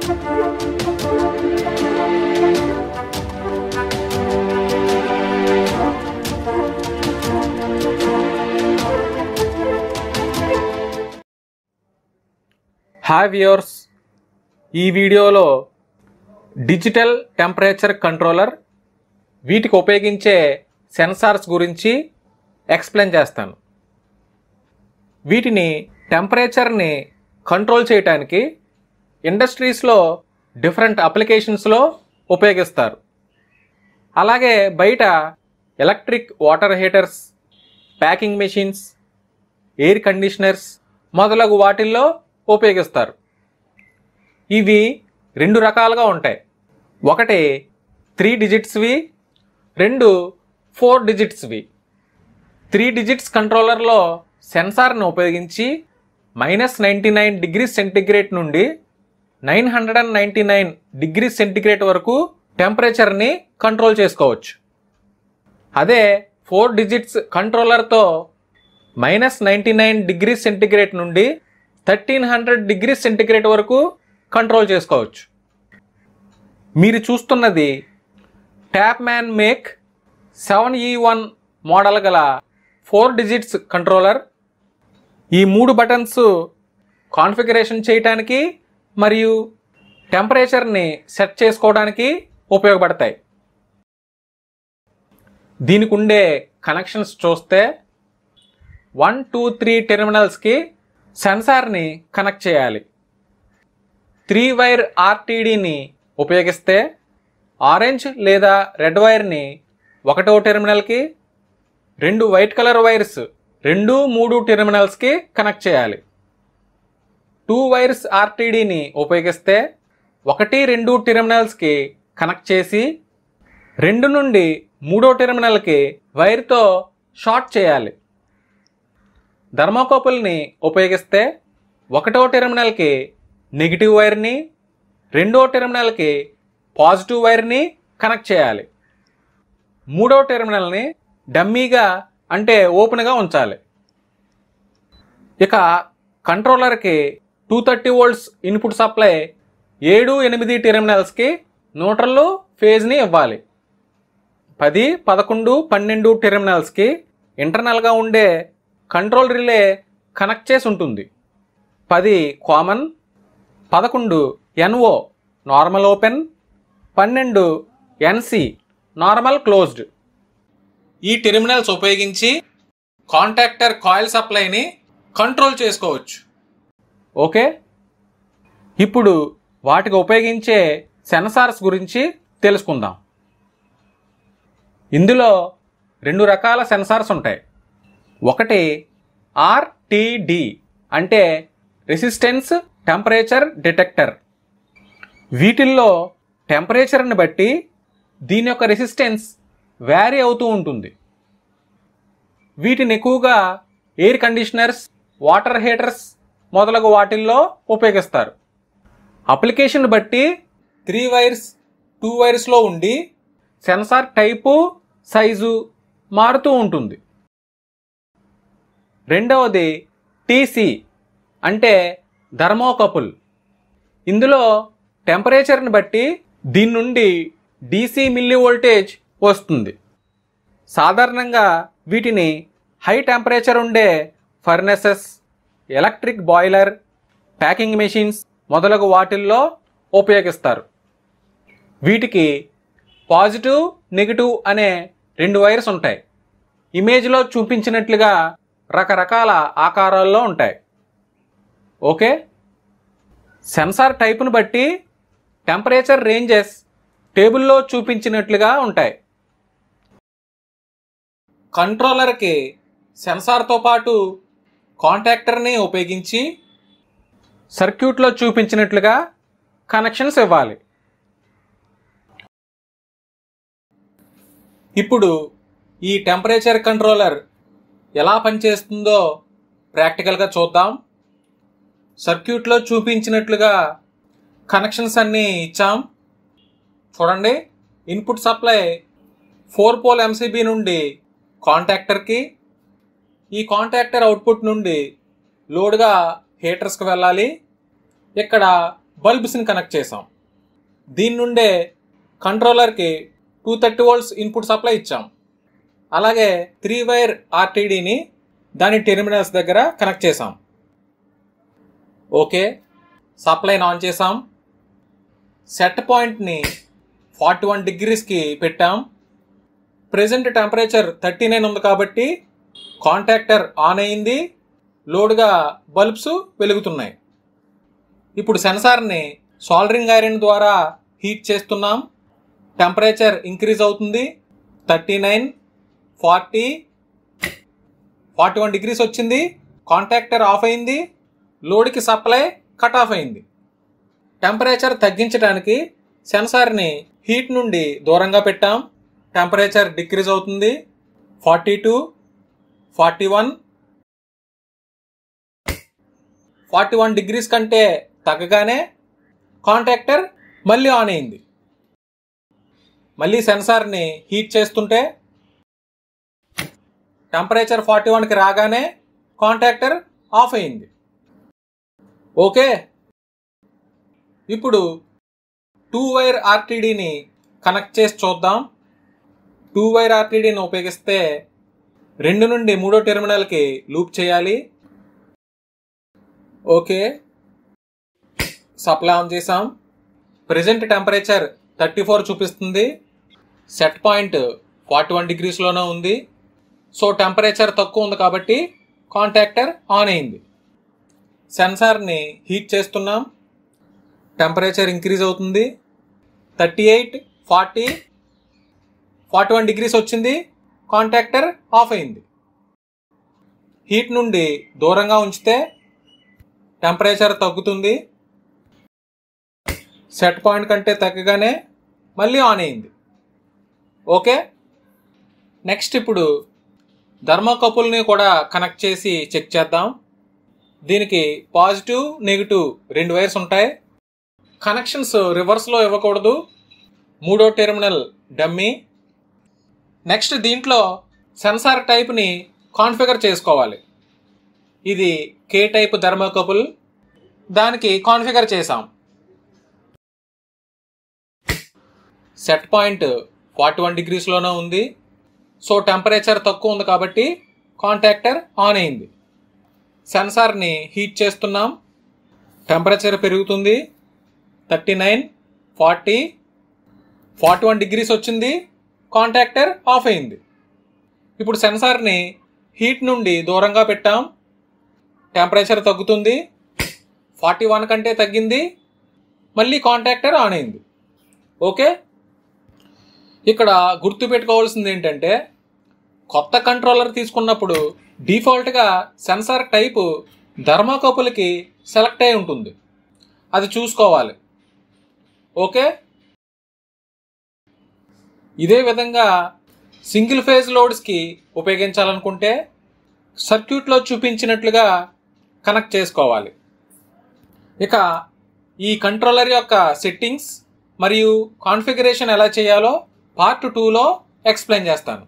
Hi viewers, ఈ వీడియోలో digital temperature controller వీటికి ఉపయోగించే సెన్సార్స్ గురించి ఎక్స్ప్లెయిన్ చేస్తాను. వీటిని టెంపరేచర్ని కంట్రోల్ చేయడానికి ఇండస్ట్రీస్లో డిఫరెంట్ అప్లికేషన్స్లో ఉపయోగిస్తారు. అలాగే బయట electric water heaters, packing machines, air conditioners మొదలగు వాటిల్లో ఉపయోగిస్తారు. ఇవి రెండు రకాలుగా ఉంటాయి. ఒకటి 3 డిజిట్స్వి, రెండు 4 డిజిట్స్వి. 3 డిజిట్స్ కంట్రోలర్లో సెన్సార్ని ఉపయోగించి -99 డిగ్రీ సెంటిగ్రేడ్ నుండి 999 డిగ్రీ సెంటిగ్రేడ్ వరకు టెంపరేచర్ని కంట్రోల్ చేసుకోవచ్చు. అదే 4 డిజిట్స్ కంట్రోలర్తో -99 డిగ్రీ సెంటిగ్రేడ్ నుండి 1300 డిగ్రీ సెంటిగ్రేడ్ వరకు కంట్రోల్ చేసుకోవచ్చు. మీరు చూస్తున్నది ట్యాప్మ్యాన్ మేక్ 7E1 మోడల్ గల 4 డిజిట్స్ కంట్రోలర్. ఈ 3 బటన్స్ కాన్ఫిగరేషన్ చేయడానికి మరియు టెంపరేచర్ని సెట్ చేసుకోవడానికి ఉపయోగపడతాయి. దీనికి ఉండే కనెక్షన్స్ చూస్తే 1, 2, 3 టెర్మినల్స్కి సెన్సార్ని కనెక్ట్ చేయాలి. 3 వైర్ ఆర్టీడీని ఉపయోగిస్తే ఆరెంజ్ లేదా రెడ్ వైర్ని 1వ టెర్మినల్కి, 2 వైట్ కలర్ వైర్స్ 2, 3 టెర్మినల్స్కి కనెక్ట్ చేయాలి. 2 వైర్స్ ఆర్టీడీని ఉపయోగిస్తే 1, 2 టెర్మినల్స్కి కనెక్ట్ చేసి 2 నుండి 3వ టెర్మినల్కి వైర్తో షార్ట్ చేయాలి. థర్మోకపుల్ని ఉపయోగిస్తే 1వ టెర్మినల్కి నెగిటివ్ వైర్ని, 2వ టెర్మినల్కి పాజిటివ్ వైర్ని కనెక్ట్ చేయాలి. 3వ టెర్మినల్ని డమ్మీగా అంటే ఓపెన్గా ఉంచాలి. ఇక కంట్రోలర్కి 230 వోల్ట్స్ ఇన్పుట్ సప్లై 7, 8 టెర్మినల్స్కి న్యూట్రల్ ఫేజ్ని ఇవ్వాలి. 10, 11, 12 టెర్మినల్స్కి ఇంటర్నల్గా ఉండే కంట్రోల్ రిలే కనెక్ట్ చేసి ఉంటుంది. 10 common, 11 NO normal open, 12 NC normal closed. ఈ టెర్మినల్స్ ఉపయోగించి కాంటాక్టర్ కాయిల్ సప్లైని కంట్రోల్ చేసుకోవచ్చు. ఓకే, ఇప్పుడు వాటికి ఉపయోగించే సెన్సార్స్ గురించి తెలుసుకుందాం. ఇందులో 2 రకాల సెన్సార్స్ ఉంటాయి. ఒకటి RTD అంటే రెసిస్టెన్స్ టెంపరేచర్ డిటెక్టర్. వీటిల్లో టెంపరేచర్ని బట్టి దీని యొక్క రెసిస్టెన్స్ వ్యారీ అవుతూ ఉంటుంది. వీటిని ఎక్కువగా ఎయిర్ కండిషనర్స్, వాటర్ హీటర్స్ మొదలగు వాటిల్లో ఉపయోగిస్తారు. అప్లికేషన్ బట్టి 3 వైర్స్, 2 వైర్స్లో ఉండి సెన్సార్ టైపు, సైజు మారుతూ ఉంటుంది. రెండవది TC అంటే థర్మోకపుల్. ఇందులో టెంపరేచర్ని బట్టి దీని నుండి DC మిల్లీ వోల్టేజ్ వస్తుంది. సాధారణంగా వీటిని హై టెంపరేచర్ ఉండే furnaces, electric boiler, packing machines మొదలగు వాటిల్లో ఉపయోగిస్తారు. వీటికి పాజిటివ్, నెగిటివ్ అనే 2 వైర్స్ ఉంటాయి. ఇమేజ్లో చూపించినట్లుగా రకరకాల ఆకారాల్లో ఉంటాయి. ఓకే, సెన్సార్ టైపును బట్టి టెంపరేచర్ రేంజెస్ టేబుల్లో చూపించినట్లుగా ఉంటాయి. కంట్రోలర్కి సెన్సార్తో పాటు కాంటాక్టర్ని ఉపయోగించి సర్క్యూట్లో చూపించినట్లుగా కనెక్షన్స్ ఇవ్వాలి. ఇప్పుడు ఈ టెంపరేచర్ కంట్రోలర్ ఎలా పనిచేస్తుందో ప్రాక్టికల్గా చూద్దాం. సర్క్యూట్లో చూపించినట్లుగా కనెక్షన్స్ అన్నీ ఇచ్చాం. చూడండి, ఇన్పుట్ సప్లై 4 పోల్ MCB నుండి కాంటాక్టర్కి, ఈ కాంటాక్టర్ అవుట్పుట్ నుండి లోడ్గా హీటర్స్కి వెళ్ళాలి. ఇక్కడ బల్బ్స్ని కనెక్ట్ చేసాం. దీని నుండే కంట్రోలర్కి 230 volts ఇన్పుట్ సప్లై ఇచ్చాం. అలాగే 3 వైర్ ఆర్టీడీని దాని టెర్మినల్స్ దగ్గర కనెక్ట్ చేసాం. ఓకే, సప్లైని ఆన్ చేసాం. సెట్ పాయింట్ని 41 degreesకి పెట్టాం. ప్రెజెంట్ టెంపరేచర్ 39 ఉంది కాబట్టి కాంటాక్టర్ ఆన్ అయింది. లోడ్గా బల్బ్స్ వెలుగుతున్నాయి. ఇప్పుడు సెన్సార్ని సోల్డరింగ్ ఐరన్ ద్వారా హీట్ చేస్తున్నాం. టెంపరేచర్ ఇంక్రీజ్ అవుతుంది. 39, 40, 41 degrees వచ్చింది. కాంటాక్టర్ ఆఫ్ అయింది. లోడ్కి సప్లై కట్ ఆఫ్ అయింది. టెంపరేచర్ తగ్గించడానికి సెన్సార్ని హీట్ నుండి దూరంగా పెట్టాం. టెంపరేచర్ డిక్రీజ్ అవుతుంది. 42, 41, 41 degrees కంటే తగ్గగానే కాంటాక్టర్ మళ్ళీ ఆన్ అయింది. మళ్ళీ సెన్సార్ని హీట్ చేస్తుంటే టెంపరేచర్ 41కి రాగానే కాంటాక్టర్ ఆఫ్ అయింది. ఓకే, ఇప్పుడు 2 వైర్ ఆర్టీడీని కనెక్ట్ చేసి చూద్దాం. 2 వైర్ ఆర్టీడీని ఉపయోగిస్తే 2 నుండి 3వ టెర్మినల్కి లూప్ చేయాలి. ఓకే, సప్లై ఆన్ చేసాం. ప్రెజెంట్ టెంపరేచర్ 34 చూపిస్తుంది. సెట్ పాయింట్ 41 degreesలోనే ఉంది. సో టెంపరేచర్ తక్కువ ఉంది కాబట్టి కాంటాక్టర్ ఆన్ అయింది. సెన్సార్ని హీట్ చేస్తున్నాం. టెంపరేచర్ ఇంక్రీజ్ అవుతుంది. 38, 40, 41 degrees వచ్చింది. కాంటాక్టర్ ఆఫ్ అయింది. హీట్ నుండి దూరంగా ఉంచితే టెంపరేచర్ తగ్గుతుంది. సెట్ పాయింట్ కంటే తగ్గగానే మళ్ళీ ఆన్ అయింది. ఓకే, నెక్స్ట్ ఇప్పుడు థర్మోకపుల్ని కూడా కనెక్ట్ చేసి చెక్ చేద్దాం. దీనికి పాజిటివ్, నెగిటివ్ 2 వైర్స్ ఉంటాయి. కనెక్షన్స్ రివర్స్లో ఇవ్వకూడదు. 3వ టెర్మినల్ డమ్మీ. నెక్స్ట్ దీంట్లో సెన్సార్ టైప్ని కాన్ఫిగర్ చేసుకోవాలి. ఇది K టైప్ థర్మోకపుల్. దానికి కాన్ఫిగర్ చేసాం. సెట్ పాయింట్ 41 degreesలోనే ఉంది. సో టెంపరేచర్ తక్కువ ఉంది కాబట్టి కాంటాక్టర్ ఆన్ అయింది. సెన్సార్ని హీట్ చేస్తున్నాం. టెంపరేచర్ పెరుగుతుంది. 39, 40, 41 degrees వచ్చింది. కాంటాక్టర్ ఆఫ్ అయింది. ఇప్పుడు సెన్సార్ని హీట్ నుండి దూరంగా పెట్టాం. టెంపరేచర్ తగ్గుతుంది. 41 కంటే తగ్గింది. మళ్ళీ కాంటాక్టర్ ఆన్ అయింది. ఓకే, ఇక్కడ గుర్తుపెట్టుకోవాల్సింది ఏంటంటే కొత్త కంట్రోలర్ తీసుకున్నప్పుడు డిఫాల్ట్గా సెన్సార్ టైపు థర్మోకపుల్కి సెలెక్ట్ అయి ఉంటుంది. అది చూసుకోవాలి. ఓకే, ఇదే విధంగా సింగిల్ ఫేజ్ లోడ్స్కి ఉపయోగించాలనుకుంటే సర్క్యూట్లో చూపించినట్లుగా కనెక్ట్ చేసుకోవాలి. ఇక ఈ కంట్రోలర్ యొక్క సెట్టింగ్స్ మరియు కాన్ఫిగరేషన్ ఎలా చేయాలో పార్ట్ 2లో ఎక్స్ప్లెయిన్ చేస్తాను.